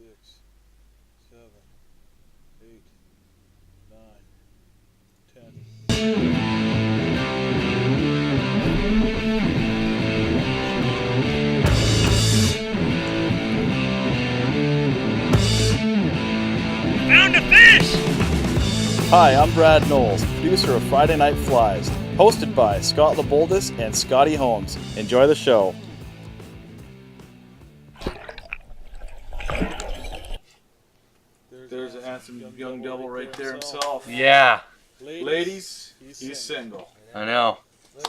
6, 7, 8, 9, 10. Found a fish! Hi, I'm Brad Knowles, producer of Friday Night Flies, hosted by Scott the Boldest and Scotty Holmes. Enjoy the show. There's a handsome young devil right there himself. Yeah, Ladies, he's single. I know.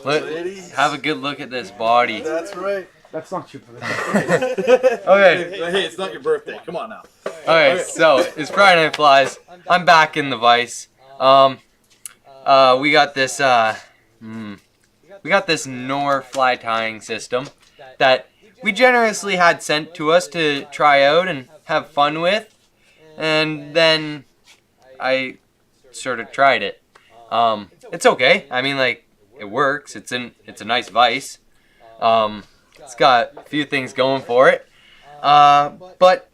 Look, Ladies. have a good look at this body. That's right. That's not your birthday. Okay, Hey, it's not your birthday. Come on now. okay, so it's Friday Night Flies. I'm back in the vise. We got this Nor fly tying system that we generously had sent to us to try out and have fun with, and then I sort of tried it. It's okay. I mean, like, it works. It's a nice vise. It's got a few things going for it. But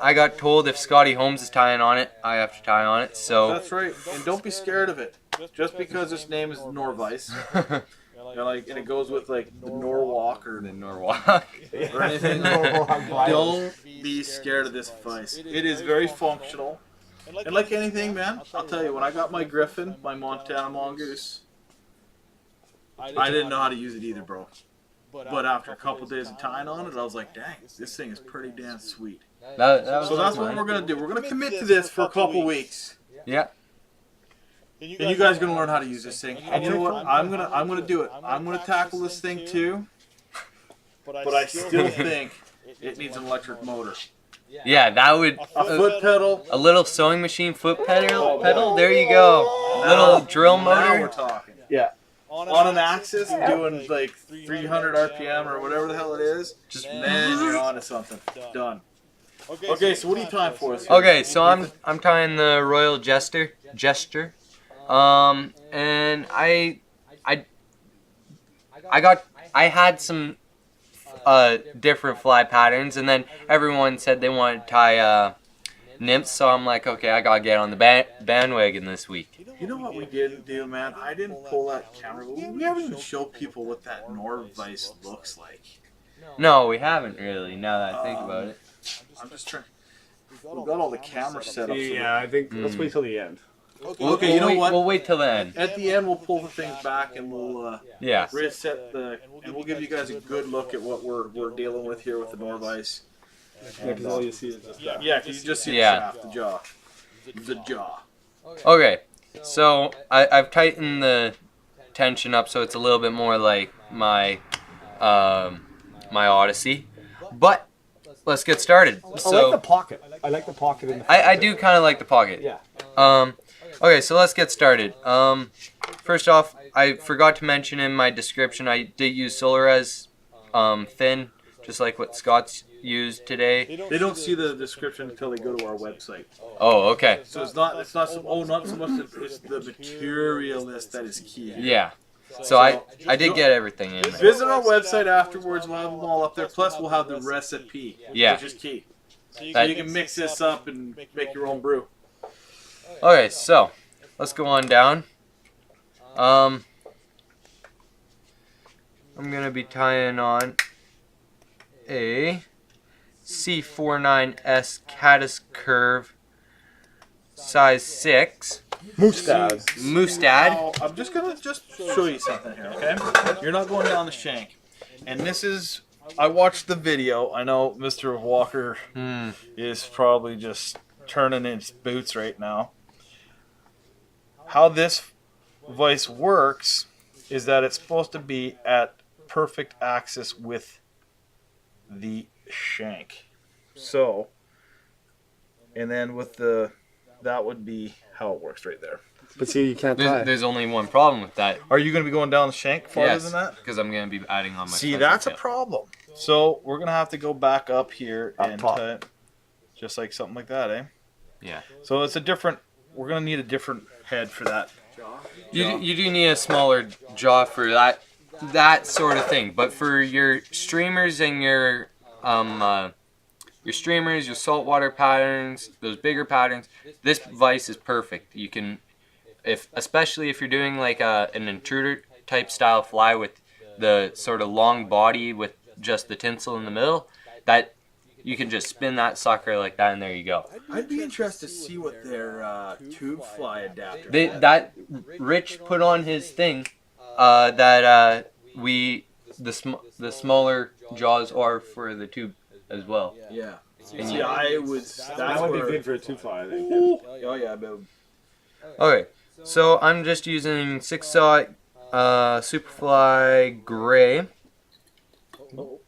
I got told if Scotty Holmes is tying on it, I have to tie on it. So That's right. And don't be scared of it. Just because its name is Norvice. And it goes with like the Norwalk or the Norwalk. or anything. Don't be scared of this vice. It is very functional. And like anything, man, I'll tell you, when I got my Griffin, my Montana Mongoose, I didn't know how to use it either, bro. But after a couple days of tying on it, I was like, dang, this thing is pretty damn sweet. That was So that's what mine. we're going to do. We're going to commit to this for a couple weeks. Yeah. And you guys are going to learn how to use this thing. And you know what? I'm gonna do it. I'm going to tackle this thing too. But I still think it needs an electric motor. Yeah, that would A foot pedal. a little sewing machine foot pedal. There you go. Little drill Now we're motor. talking. Yeah. On an axis, doing like 300 RPM or whatever the hell it is. Just Then you're on to something. Done. Okay, so what are you tying for us? okay. So I'm tying the Royal Jester. And I had some different fly patterns, and then everyone said they wanted to tie nymphs, so I'm like, okay, I gotta get on the bandwagon this week. You know what we didn't do, man? I didn't pull that camera. We haven't even showed people what that Norvice looks like. No, we haven't really. Now that I think about it. I'm just trying. We've got all the camera set up. So Yeah, I think let's wait till the end. Okay, you know what? We'll wait till the end. At the end, we'll pull the things back and we'll Yeah. reset and we'll give you guys a good look at what we're dealing with here with the Norvice. Yeah, because all you see is just that. Yeah, because you just see the Yeah. shaft, the jaw. Okay, so I've tightened the tension up so it's a little bit more like my my Odyssey, but let's get started. I like the So pocket. I like the pocket in the. I do kind of like the pocket. Yeah. Okay, so let's get started. First off, I forgot to mention in my description I did use Solares thin, just like what Scott's used today. They don't see the description until they go to our website. Oh, okay. So not so much it's the material that is key. Yeah. So I did get everything in there. Visit our website afterwards. We'll have them all up there. Plus, we'll have the recipe, Yeah. which is key. So you can mix this up and make your own brew. Okay, so let's go on down. I'm gonna be tying on a C49S Caddis Curve size 6 Moustache. Mustad. Now, I'm just gonna show you something here, okay? You're not going down the shank, and this is. I watched the video. I know Mr. Walker is probably just turning in his boots right now. How this vice works is that it's supposed to be at perfect axis with the shank. So, and then with that would be how it works right there. But see, you can't tie. There's only one problem with that. Are you going to be going down the shank farther Yes, than that? because I'm gonna be adding on my. See, fuzzy that's a tail. problem. So we're going to have to go back up here Up and top. just like something like that, eh? Yeah. So it's a different. We're going to need a different head for that. You do need a smaller jaw for that sort of thing, but for your streamers and your your streamers, your saltwater patterns, those bigger patterns, this vise is perfect. You can, especially if you're doing like an intruder type style fly with the sort of long body with just the tinsel in the middle, that you can just spin that sucker like that, and there you go. I'd be interested to see what their tube fly adapter. That Rich put on his thing that the smaller jaws are for the tube as well. Yeah. And See, I would. That would be good for a two fly, I think. Oh yeah, but Okay, so I'm just using 6-aught Superfly Gray. no.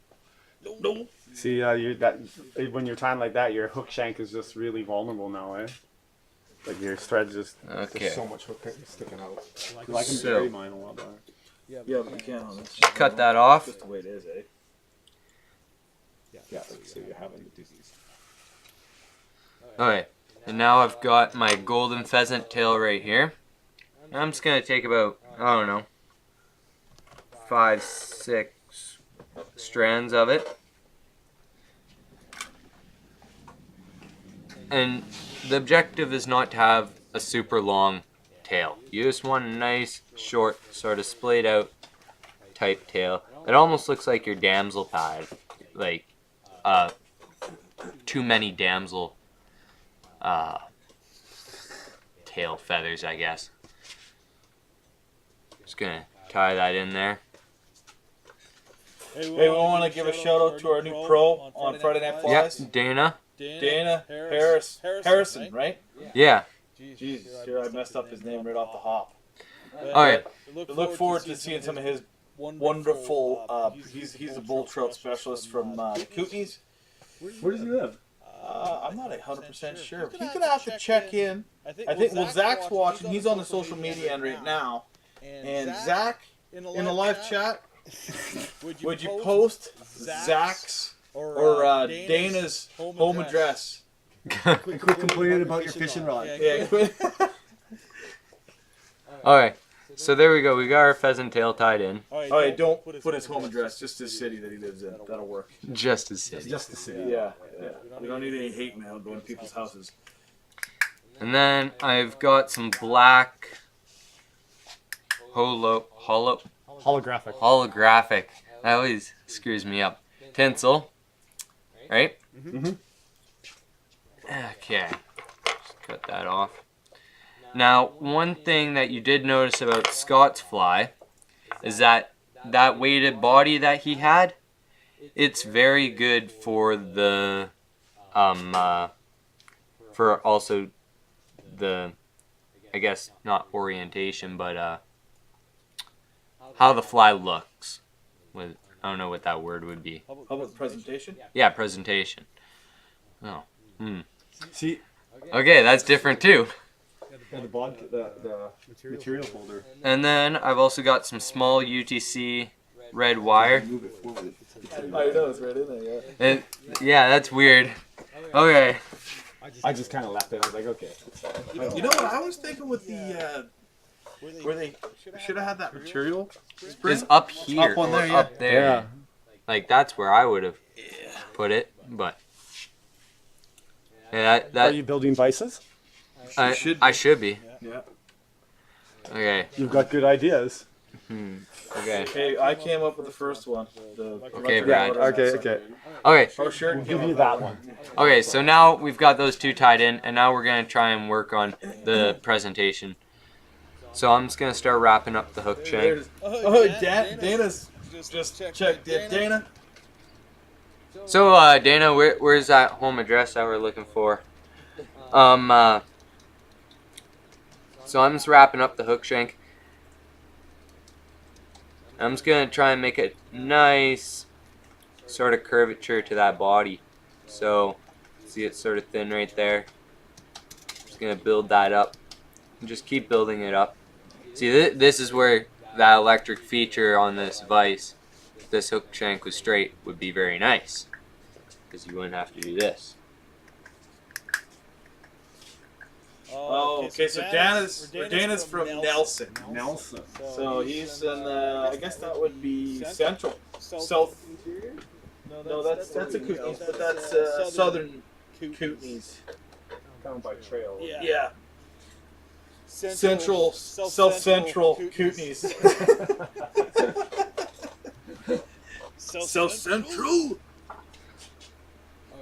See, when you're tying like that, your hook shank is just really vulnerable now, eh? Like your thread's just Okay. there's so much hook sticking out. I can So- bury mine a lot better. Yeah, but you can't on this. Just cut that off. Just the way it is, eh? Yeah, so you're having the disease. Alright, and now I've got my golden pheasant tail right here. I'm just going to take about, I don't know, 5-6 strands of it. And the objective is not to have a super long tail. You just want a nice, short, sort of splayed out type tail. It almost looks like your damsel pad. Like, too many damsel tail feathers, I guess. Just gonna tie that in there. Hey, we want to give a shout out to our new pro on Friday Night Flies. Yep, Dana. Dana Harrison, right? Yeah. Jesus, here I messed up his name right off the hop. Alright. Look forward to seeing some of his wonderful. He's a bull trout specialist from the Capniidae. Where does he live? I'm not 100% sure. He's gonna have to check in. I think. Well, Zach's watching. He's on the social media end right now. And Zach, in the live chat, would you post Zach's or Dana's home address? Quit complaining about your fishing rod. Yeah. Alright. So there we go. We got our pheasant tail tied in. Alright, don't put his home address, just his city that he lives in. That'll work. Just as city. Just to see. Yeah. We don't need any hate mail going to people's houses. And then I've got some black holographic. That always screws me up. Tinsel. Right? Mm-hmm. Okay. Just cut that off. Now, one thing that you did notice about Scott's fly is that weighted body that he had, it's very good for the for also the, I guess not orientation, but how the fly looks. With, I don't know what that word would be. How about presentation? Yeah, presentation. Oh. See, Okay, that's different too. the material folder. And then I've also got some small UTC red wire. Move it forward. I know, it's right in there, yeah. And yeah, that's weird. Okay. I just kind of left it. I was like, okay. You know what I was thinking with the where they should have had that material spring? It's up here Up on or there, yeah. up there. Yeah. Like that's where I would have put it, but yeah, Are that you building vices? I should be. Yeah. Okay. You've got good ideas. Okay. Hey, I came up with the first one. Okay, Brad. Okay. Okay. Oh, sure. We'll give you that one. Okay, so now we've got those two tied in, and now we're going to try and work on the presentation. So I'm just going to start wrapping up the hook shank. Oh, Dana's just checked it. Dana. So, Dana, where's that home address that we're looking for? So I'm just wrapping up the hook shank. I'm just going to try and make a nice sort of curvature to that body. So, see it's sort of thin right there. Just going to build that up. And just keep building it up. See, this is where that electric feature on this vise, if this hook shank was straight, would be very nice. Because you wouldn't have to do this. Oh, okay. So Dana's from Nelson. Nelson. So he's in, I guess that would be central, south. No, that's a Kootenays, but that's southern Kootenays. Down by trail. Yeah. Central, South Central Kootenays. South Central.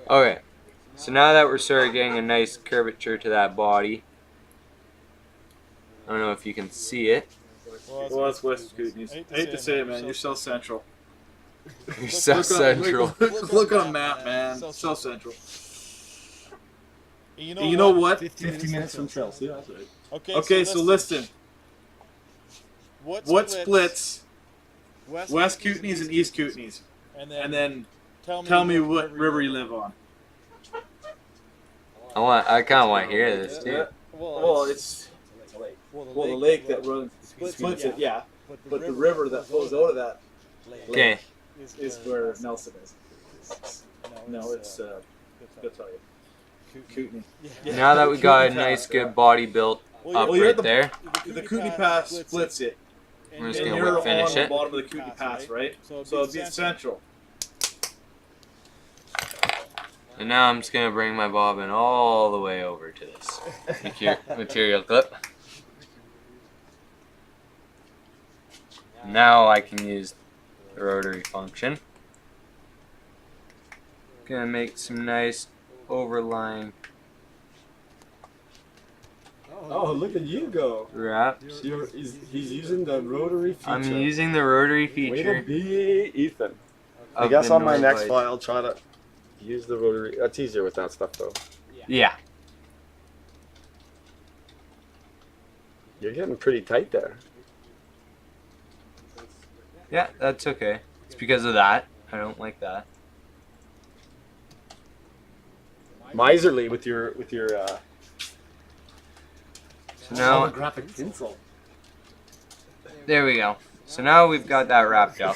Okay, so now that we're sort of getting a nice curvature to that body, I don't know if you can see it. Well, that's West Kootenays. I hate to say it, man. You're South Central. You're South Central. Look on a map, man. South Central. And you know what? 50 minutes from trail. See, that's right. Okay, so listen. What splits West Kootenays and East Kootenays? And then tell me what river you live on. I kind of want to hear this too. Well, it's the lake that runs splits it, yeah. But the river that flows out of that Okay. lake is where Nelson is. No, it's I'll tell you. Kootenay. Now that we got a nice good body built up you're right at the- there, The Kootenay Pass splits it. we're just And gonna you're finish on the it. bottom of the Kootenay Pass, right? So it'd be central. And now I'm just gonna bring my bobbin all the way over to this material clip. Now I can use the rotary function. Gonna make some nice overlying Oh, look at you go. wraps. He's using the rotary feature. I'm using the rotary Way to feature. be, Ethan. I of guess the on my next Northlights. fly, I'll try to use the rotary. That's easier with that stuff, though. Yeah. You're getting pretty tight there. Yeah, that's okay. It's because of that. I don't like that. Miserly with your So now, holographic tinsel. there we go. So now we've got that wrapped up.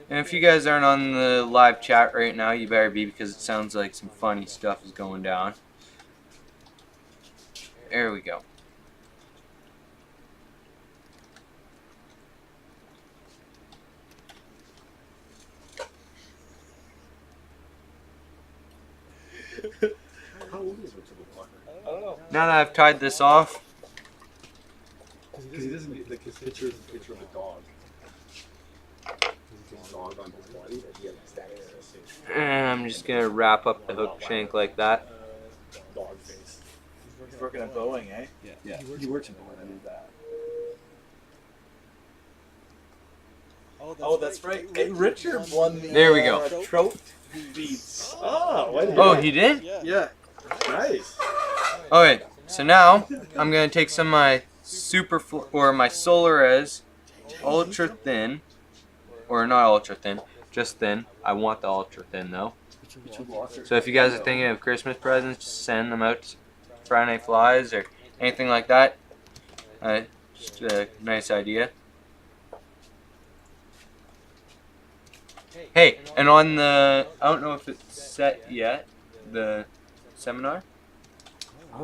And if you guys aren't on the live chat right now, you better be, because it sounds like some funny stuff is going down. There we go. How old is Richard Walker? I don't know. Now that I've tied this off, Because he doesn't get, like, his picture is a picture of a dog. His dog on his body that he has stacks. and I'm just going to wrap up the hook shank like that. Dog face. He's working at Boeing, eh? Yeah. He works in Boeing. I knew that. Oh, that's right. Hey, Richard won the There we go. trout beats. Oh, why did Oh, he did? Yeah. Nice. Okay, so now I'm going to take some of my my Solares ultra thin, or not ultra thin, just thin. I want the ultra thin though. Richard Walker. So if you guys are thinking of Christmas presents, just send them out to Friday Night Flies or anything like that. Just a nice idea. Hey, and on the, I don't know if it's set yet, the seminar?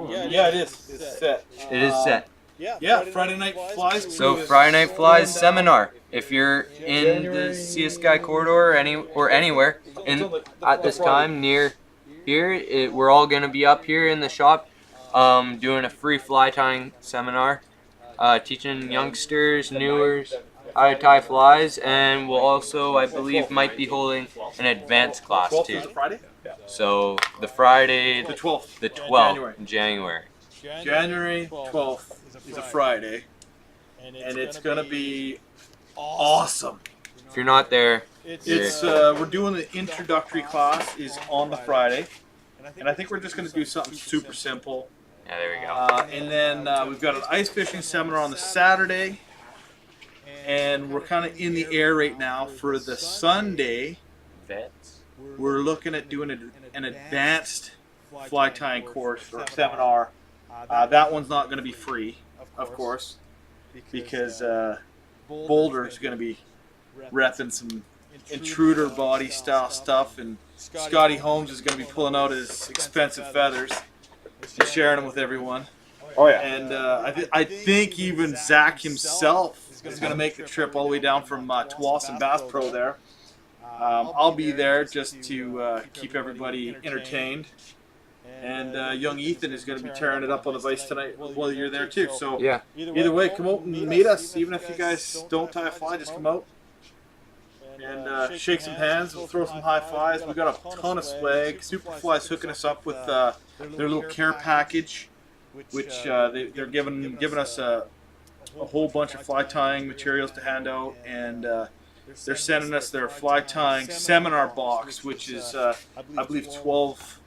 Yeah, it is. It's set. It is set. Yeah, Friday Night Flies. So crew is- Friday Night Flies and, seminar. If you're in the Sea Sky corridor or anywhere at this time near here, we're all gonna be up here in the shop, doing a free fly tying seminar, teaching youngsters, newers how to tie flies, and we'll also, I believe, might be holding an advanced class 12th too. is a Friday? So the Friday, The 12th. the 12th, January. January. January 12th is a Friday, and it's gonna be awesome. If you're not there, It's we're doing the introductory class is on the Friday, and I think we're just gonna do something super simple. yeah, there we go. And then we've got an ice fishing seminar on the Saturday, and we're kind of in the air right now for the Sunday. Vets. We're looking at doing an advanced fly tying course or seminar. That one's not going to be free, of course, because Boulder is going to be repping some intruder body style stuff, and Scotty Holmes is going to be pulling out his expensive feathers and sharing them with everyone. Oh, yeah. And I think even Zach himself is going to make the trip all the way down from Tawasin Bass Pro there. I'll be there just to keep everybody entertained. And young Ethan is going to be tearing it up on the vise tonight while you're there too. So Yeah. either way, come out and meet us. Even if you guys don't tie a fly, just come out and shake some hands. We'll throw some high fives. We got a ton of swag. Superfly's hooking us up with their little care package, which they're giving us a whole bunch of fly tying materials to hand out, and they're sending us their fly tying seminar box, which is I believe 12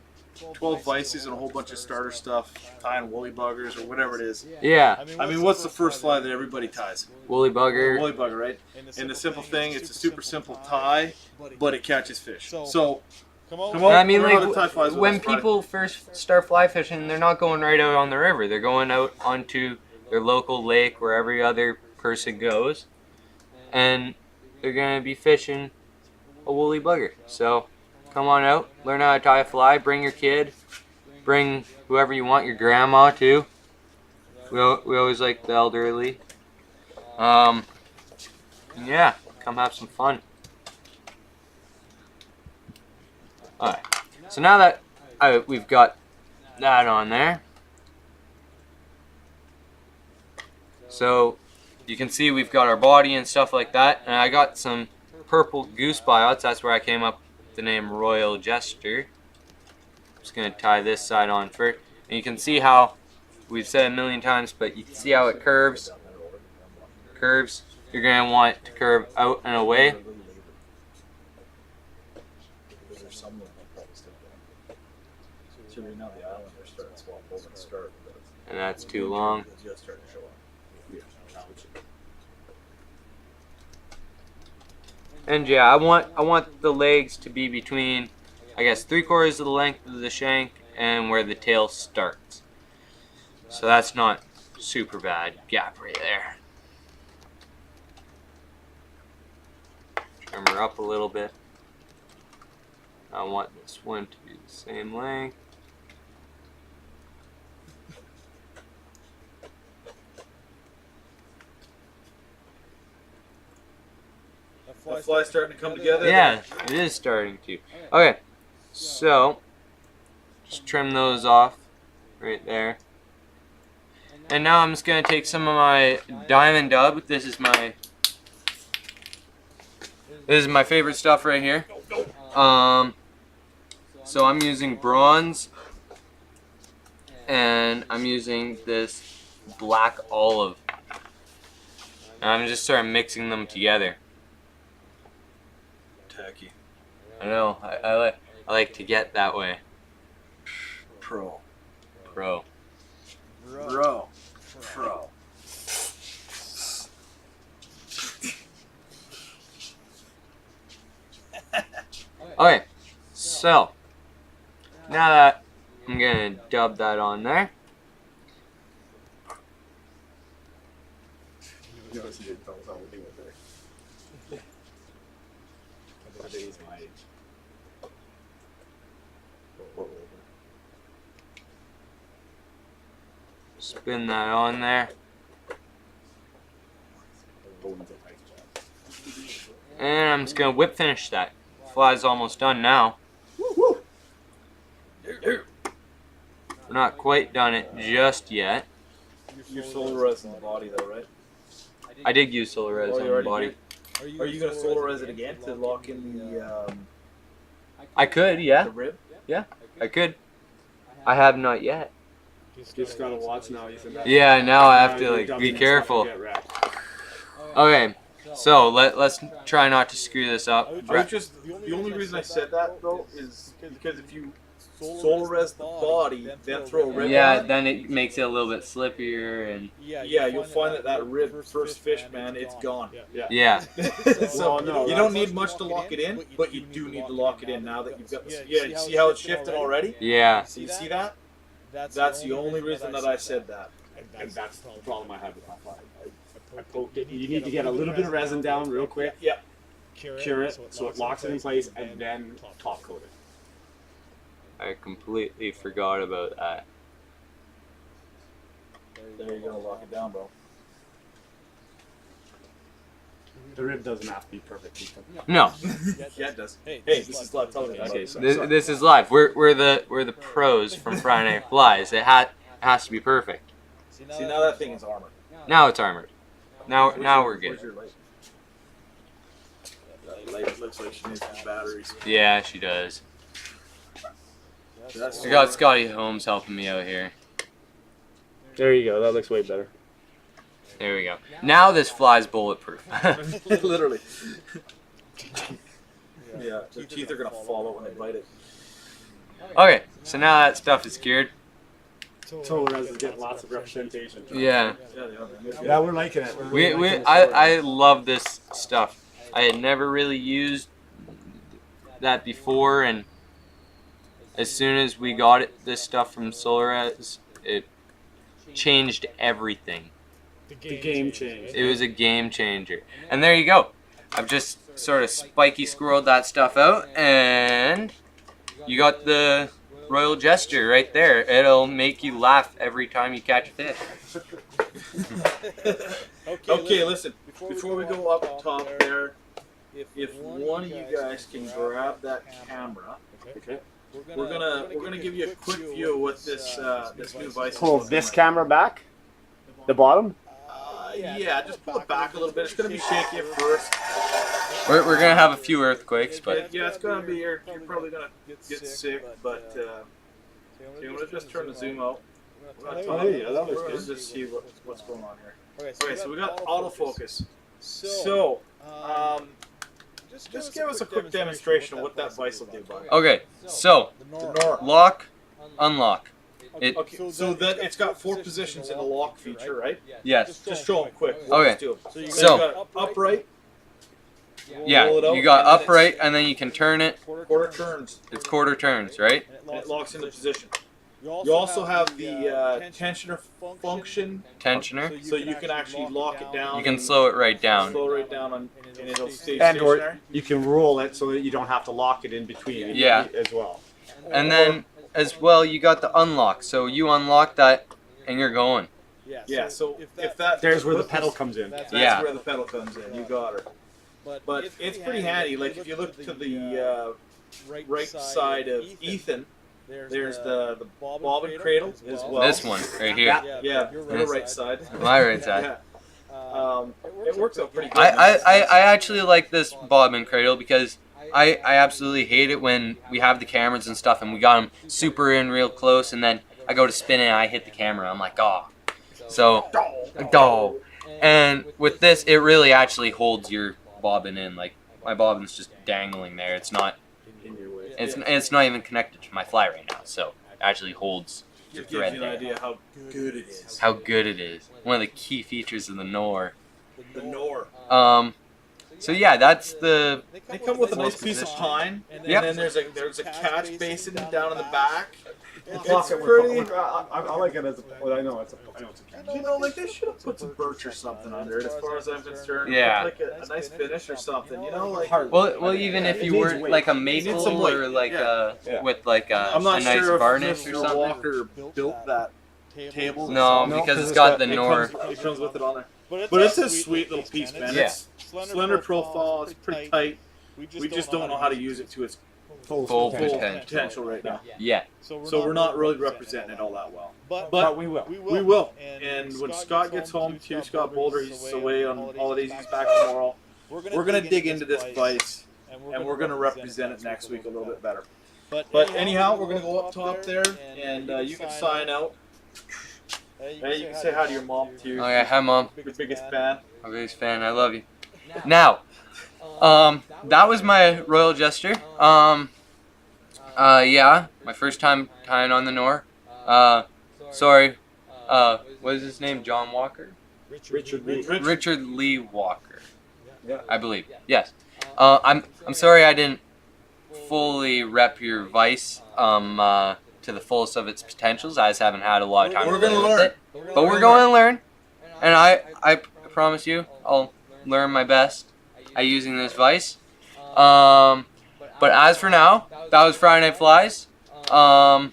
vices and a whole bunch of starter stuff, tying woolly buggers or whatever it is. Yeah. I mean, what's the first fly that everybody ties? Woolly bugger. Woolly bugger, right? And the simple thing, it's a super simple tie, but it catches fish. So come on, I mean, learn how to tie like, flies with when us, Friday. people first start fly fishing, they're not going right out on the river. They're going out onto their local lake where every other person goes, and they're going to be fishing a woolly bugger. So come on out, learn how to tie a fly, bring your kid, bring whoever you want, your grandma too. We always like the elderly. Yeah, come have some fun. Alright, so now that we've got that on there, so you can see we've got our body and stuff like that, and I got some purple goose biots. That's where I came up with the name Royal Jester. I'm just going to tie this side on first, and you can see how, we've said it a million times, but you can see how it curves. You're going to want it to curve out and away. And that's too long. And yeah, I want the legs to be between, I guess, 3/4 of the length of the shank and where the tail starts. So that's not super bad gap right there. Trim her up a little bit. I want this one to be the same length. The fly's starting to come together. Yeah, it is starting to. Okay, so just trim those off right there. And now I'm just gonna take some of my Diamond Dub. This is my favorite stuff right here. So I'm using bronze, and I'm using this black olive. And I'm just sort of mixing them together. Tacky. I know. I like to get that way. Pro. Okay, so now that I'm gonna dub that on there. I think he's my age. Spin that on there. And I'm just gonna whip finish that. Fly's almost done now. We're not quite done it just yet. You're solar res in the body though, right? I did use solar res on the body. Are you going to solar res it again to lock in the I could, yeah. the rib? Yeah, I could. I have not yet. Just gotta watch now, Ethan. Yeah, now I have to like be careful. Okay, so let's try not to screw this up. The only reason I said that though is because if you solar res the body, then throw a rib Yeah, on it, then it makes it a little bit slippier and yeah, you'll find that rib first fish, man, it's gone. yeah. So Well, no, you don't need much to lock it in, but you do need to lock it in now that you've got this. Yeah, you see how it's shifting already? Yeah. So you see that? That's the only reason that I said that. And that's the problem I have with my fly. I poked it. You need to get a little bit of resin down real quick. Yeah. Cure it so it locks it in place, and then top coat it. I completely forgot about that. There you go, lock it down, bro. The rib doesn't have to be perfect. No. Yeah, it does. Hey, this is live television. Okay, this is live. We're the pros from Friday Night Flies. It has to be perfect. See, now that thing is armored. Now it's armored. Now we're Where's good. your light? That light looks like she needs some batteries. Yeah, she does. That's I got Scotty Holmes helping me out here. There you go. That looks way better. There we go. Now this fly's bulletproof. literally. Yeah, the teeth are gonna fall out when they bite it. Okay, so now that stuff is cured. Solar is getting lots of representation. Yeah. Yeah, they are. Yeah, we're liking it. I love this stuff. I had never really used that before, and as soon as we got this stuff from Solares, it changed everything. The game changed. It was a game changer. And there you go. I've just sort of spiky squirreled that stuff out, and you got the Royal Jester right there. It'll make you laugh every time you catch a fish. Okay, listen. Before we go up top there, if one of you guys can grab that camera, Okay. we're gonna give you a quick view of what this new Vice. Pull is this like. camera back. The bottom. Yeah, just pull it back a little bit. It's gonna be shaky at first. We're gonna have a few earthquakes, but Yeah, it's gonna be. You're probably gonna get sick, but you want to just turn the zoom out. We're gonna talk- yeah, that was we're gonna good. just see what's going on here. Okay, so we got autofocus. So, just give us a quick demonstration of what that Vice will do, bud. okay. So lock, unlock. It Okay, so that it's got 4 positions in the lock feature, right? yes. Just show them quick. Okay. Do. So you So- got upright. Yeah. roll it out, You got and then upright, and then you can turn it. Quarter turns. It's quarter turns, right? And it locks into position. You also have the tensioner function, Tensioner. so you can actually lock it down. You can slow it right down. Slow it right down, and it'll stay And stationary. or you can roll it so that you don't have to lock it in between. Yeah. As well. And then as well, you got the unlock. So you unlock that, and you're going. Yeah. So if that There's where the pedal comes in. That's Yeah. where the pedal comes in. You got her. But it's pretty handy. Like if you look to the right side of Ethan, there's the bobbin cradle as well. This one right here. Yeah, your right side. My right side. Yeah. It works out pretty good. I actually like this bobbin cradle because I absolutely hate it when we have the cameras and stuff and we got them super in real close and then I go to spin it and I hit the camera. I'm like, oh. So, and with this, it really actually holds your bobbin in. Like my bobbin's just dangling there. It's not. in your way. It's not even connected to my fly right now. So it actually holds your Just gives thread you an there. idea how good it is. How good it is. One of the key features of the Nor. The Nor. So yeah, that's the. They come with a nice piece of pine, and Yep. then there's a catch basin down in the back. It's Pocket pretty. I like it as a. Well, I know it's a. You know, like they should have put some birch or something under it, as far as I'm concerned. Yeah. Like a nice finish or something. You know, like. Well, even if you It were needs weight. like a It needs maple some weight. or like Yeah. with like a I'm not nice sure varnish if or Mr. something. Walker built that table. No, No, because 'cause it's it's got got- the It Nor. comes with it on there. But it's a sweet little piece, man. Yeah. It's slender profile. It's pretty tight. We just don't know how to use it to its Full full potential. potential right now. Yeah. So we're not really representing it all that well. But we will. We will. And when Scott gets home too, Scott Boulder, he's away on holidays. He's back tomorrow. We're gonna dig into this Vice, and we're gonna represent it next week a little bit better. But anyhow, we're gonna go up top there, and you can sign out. Hey, you can say hi to your mom too. Oh yeah, hi mom. Your biggest fan. My biggest fan. I love you. Now, that was my Royal Jester. Yeah, my first time tying on the Nor. Sorry. What is his name? John Walker? Richard Lee Walker. Yeah. I believe. Yes. I'm sorry I didn't fully rep your Vice to the fullest of its potentials. I just haven't had a lot of time. We're to play gonna with learn. it. But we're going to learn. And I promise you, I'll learn my best at using this Vice. But as for now, that was Friday Night Flies. I'm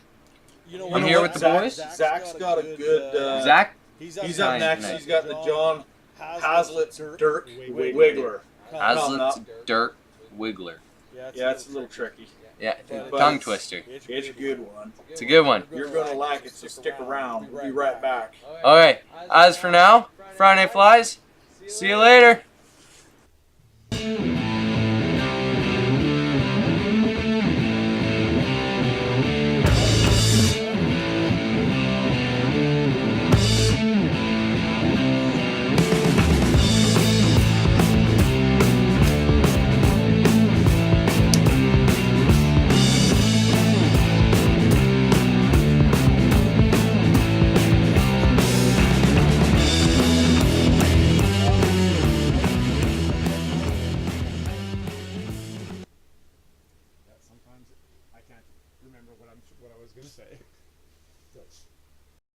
here with the boys. Zach's got a good. Zach? He's up next. Nice. He's got the John Hazlitt's Dirt Wiggler. Hazlitt's Dirt Wiggler. Yeah, it's a little tricky. Yeah, But tongue twister. It's a good one. It's a good one. You're gonna like it, so stick around. We'll be right back. Okay, as for now, Friday Flies, see you later.